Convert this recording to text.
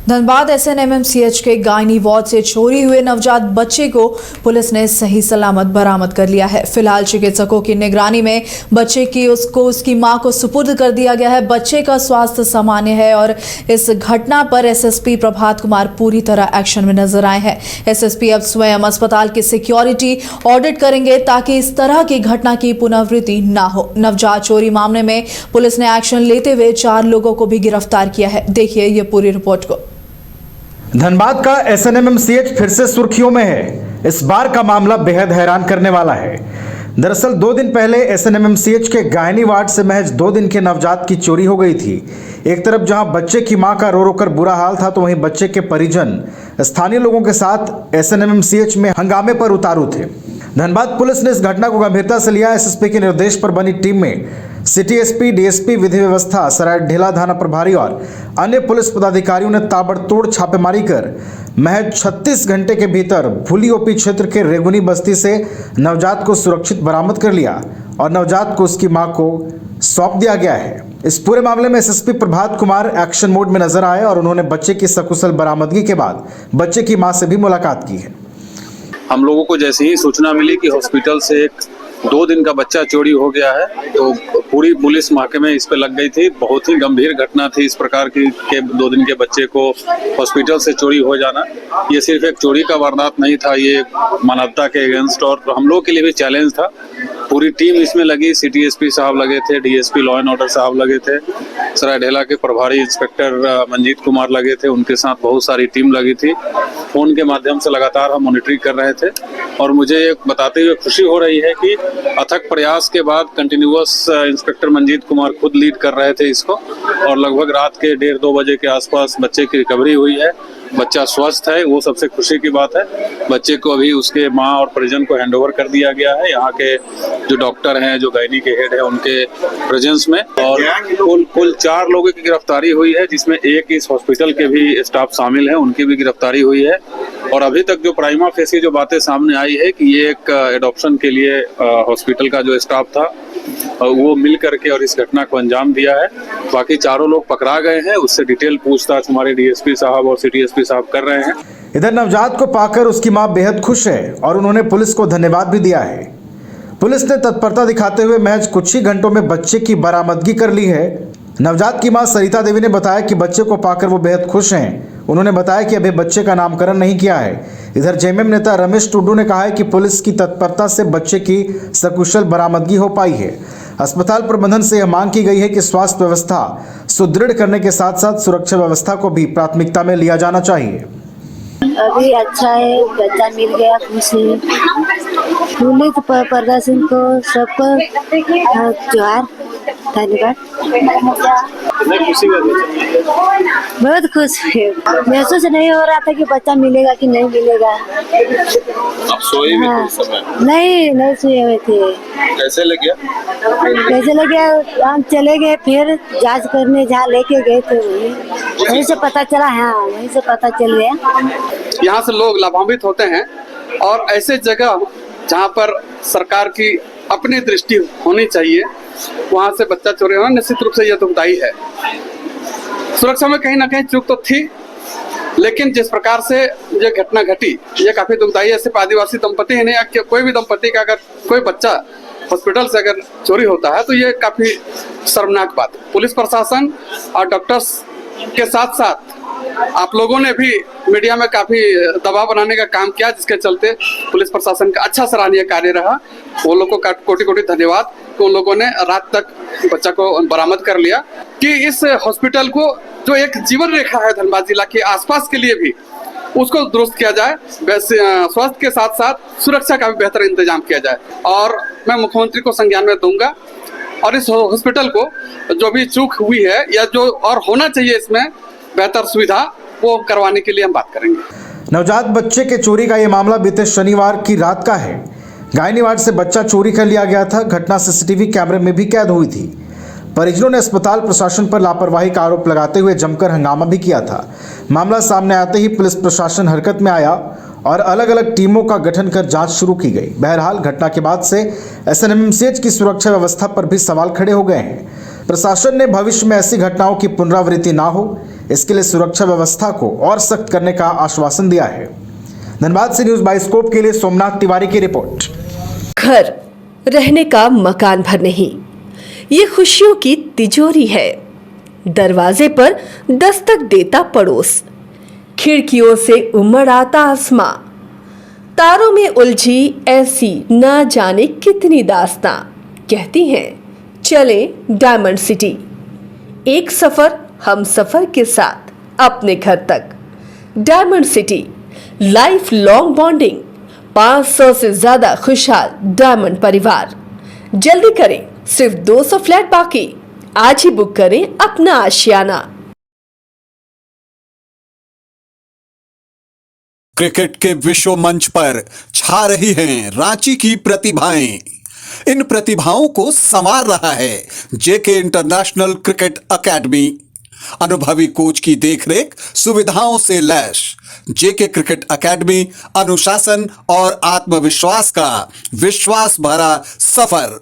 Dhanbad SNMMCH के gynae ward से चोरी हुए नवजात बच्चे को पुलिस ने सही सलामत बरामद कर लिया है। फिलहाल चिकित्सकों की निगरानी में बच्चे की उसकी मां को सुपुर्द कर दिया गया है। बच्चे का स्वास्थ्य सामान्य है और इस घटना पर SSP प्रभात कुमार पूरी तरह एक्शन में नजर आए हैं। SSP अब स्वयं अस्पताल की सिक्योरिटी ऑडिट करेंगे ताकि इस तरह की घटना की पुनरावृत्ति न हो। नवजात चोरी मामले में पुलिस ने एक्शन लेते हुए 4 लोगों को भी गिरफ्तार किया है। देखिए ये पूरी रिपोर्ट को। धनबाद का SNMMCH फिर से सुर्खियों में है। इस बार का मामला बेहद हैरान करने वाला है। दरअसल 2 दिन पहले SNMMCH के गायनी वार्ड से महज 2 दिन के नवजात की चोरी हो गई थी। एक तरफ जहां बच्चे की मां का रो रो कर बुरा हाल था, तो वहीं बच्चे के परिजन स्थानीय लोगों के साथ SNMMCH में हंगामे पर उतारू थे। धनबाद पुलिस ने इस घटना को गंभीरता से लिया। SSP के निर्देश पर बनी टीम में सिटी SP, DSP, विधि व्यवस्था, सरायढेला थाना प्रभारी और अन्य पुलिस पदाधिकारियों ने ताबड़तोड़ छापेमारी कर महज 36 घंटे के भीतर भूली OP क्षेत्र के रेगुनी बस्ती से नवजात को सुरक्षित बरामद कर लिया और नवजात को उसकी मां को सौंप दिया गया है। इस पूरे मामले में SSP Prabhat Kumar action mode में नजर आए और उन्होंने बच्चे की सकुशल बरामदगी के बाद बच्चे की मां से भी मुलाकात की है। हम लोगों को जैसे ही सूचना मिली कि हॉस्पिटल से एक 2 दिन का बच्चा चोरी हो गया है, तो पूरी पुलिस महकमे इस पे लग गई थी। बहुत ही गंभीर घटना थी इस प्रकार की के 2 दिन के बच्चे को हॉस्पिटल से चोरी हो जाना। ये सिर्फ एक चोरी का वारदात नहीं था, ये मानवता के अगेंस्ट और हम लोगों के लिए भी चैलेंज था। पूरी टीम इसमें लगी। सिटी SP साहब लगे थे, DSP लॉ एंड ऑर्डर साहब लगे थे, सरायढेला के प्रभारी इंस्पेक्टर मंजीत कुमार लगे थे, उनके साथ बहुत सारी टीम लगी थी। फोन के माध्यम से लगातार हम मॉनिटरिंग कर रहे थे और मुझे ये बताते हुए खुशी हो रही है कि अथक प्रयास के बाद कंटिन्यूअस इंस्पेक्टर मंजीत कुमार खुद लीड कर रहे थे इसको और लगभग रात के 1:30-2 बजे के आसपास बच्चे की रिकवरी हुई है। बच्चा स्वस्थ है, वो सबसे खुशी की बात है। बच्चे को अभी उसके माँ और परिजन को हैंडओवर कर दिया गया है, यहाँ के जो डॉक्टर हैं, जो गायनी के हेड है, उनके प्रेजेंस में। और कुल 4 लोगों की गिरफ्तारी हुई है, जिसमें एक इस हॉस्पिटल के भी स्टाफ शामिल है, उनकी भी गिरफ्तारी हुई है। और अभी तक जो प्राइमा फेसी जो बातें सामने आई है कि ये एक एडॉप्शन के लिए हॉस्पिटल का जो स्टाफ था वो मिल करके और इस घटना को अंजाम दिया है। बाकी 4 लोग पकड़ा गए हैं, उससे डिटेल पूछताछ हमारे DSP साहब और सिटी SP साहब कर रहे हैं। इधर नवजात को पाकर उसकी मां बेहद खुश है और उन्होंने पुलिस को धन्यवाद भी दिया है। पुलिस ने तत्परता दिखाते हुए महज कुछ ही घंटों में बच्चे की बरामदगी कर ली है। नवजात की मां सरिता देवी ने बताया कि बच्चे को पाकर वो बेहद खुश हैं। उन्होंने बताया कि अभी बच्चे का नामकरण नहीं किया है। इधर JMM नेता रमेश टुडू ने कहा है कि पुलिस की तत्परता से बच्चे की सकुशल बरामदगी हो पाई है। अस्पताल प्रबंधन से यह मांग की गई है कि स्वास्थ्य व्यवस्था सुदृढ़ करने के साथ साथ सुरक्षा व्यवस्था को भी प्राथमिकता में लिया जाना चाहिए। अभी अच्छा है, बच्चा मिल गया, खुशी पुलिस प्रदर्शन को सबको जोहार, धन्यवाद। बहुत खुश है, महसूस नहीं हो रहा था कि बच्चा मिलेगा कि नहीं मिलेगा। आप सोए भी थे उस समय? नहीं सोए हुए थे। कैसे लग गया? हम चले गए, फिर जांच करने जहाँ लेके गए थे वहीं से पता चला। हाँ, वहीं से पता चल गया। यहाँ से लोग लाभान्वित होते हैं और ऐसे जगह जहाँ पर सरकार की अपनी दृष्टि होनी चाहिए, वहाँ से बच्चा चोरी होना निश्चित रूप से यह दुखदायी है। सुरक्षा में कहीं ना कहीं चूक तो थी, लेकिन जिस प्रकार से ये घटना घटी ये काफी दुखदायी है। सिर्फ आदिवासी दंपति ही नहीं, कोई भी दंपति का अगर कोई बच्चा हॉस्पिटल से अगर चोरी होता है तो ये काफी शर्मनाक बात है। पुलिस प्रशासन और डॉक्टर्स के साथ साथ आप लोगों ने भी मीडिया में काफी दबाव बनाने का काम किया, जिसके चलते पुलिस प्रशासन का अच्छा सराहनीय कार्य रहा। वो लोगों का कोटि धन्यवाद कि उन लोगों ने रात तक बच्चा को बरामद कर लिया कि इस हॉस्पिटल को जो एक जीवन रेखा है धनबाद जिला के आसपास के लिए भी उसको दुरुस्त किया जाए। स्वास्थ्य के साथ साथ सुरक्षा का भी बेहतर इंतजाम किया जाए और मैं मुख्यमंत्री को संज्ञान में दूंगा और इस हॉस्पिटल को जो भी चूक हुई है या जो और होना चाहिए इसमें बेहतर सुविधा, वो करवाने के लिए हम बात करेंगे। नवजात बच्चे के चोरी का यह मामला बीते शनिवार की रात का है। गायनी वार्ड से बच्चा चोरी कर लिया गया था। घटना CCTV कैमरे में भी कैद हुई थी। परिजनों ने अस्पताल प्रशासन पर लापरवाही का आरोप लगाते हुए जमकर हंगामा भी किया था। मामला सामने आते ही पुलिस प्रशासन हरकत में आया और अलग अलग टीमों का गठन कर जांच शुरू की गई। बहरहाल घटना के बाद से SNMMCH की सुरक्षा व्यवस्था पर भी सवाल खड़े हो गए हैं। प्रशासन ने भविष्य में ऐसी घटनाओं की पुनरावृत्ति ना हो, इसके लिए सुरक्षा व्यवस्था को और सख्त करने का आश्वासन दिया है। धनबाद से न्यूज बाइस्कोप के लिए सोमनाथ तिवारी की रिपोर्ट। घर रहने का मकान भर नहीं, ये खुशियों की तिजोरी है। दरवाजे पर दस्तक देता पड़ोस, खिड़कियों से उमड़ आता आसमां, तारों में उलझी ऐसी ना जाने कितनी दास्तां। कहती हैं चले डायमंड सिटी, एक सफर हम सफर के साथ अपने घर तक। Diamond city, life long bonding, 500 से ज्यादा खुशहाल डायमंड परिवार। जल्दी करें, सिर्फ 200 फ्लैट बाकी। आज ही बुक करें अपना आशियाना। क्रिकेट के विश्व मंच पर छा रही हैं रांची की प्रतिभाएं। इन प्रतिभाओं को संवार रहा है जेके इंटरनेशनल क्रिकेट एकेडमी। अनुभवी कोच की देखरेख, सुविधाओं से लैस जेके क्रिकेट एकेडमी अनुशासन और आत्मविश्वास का विश्वास भरा सफर।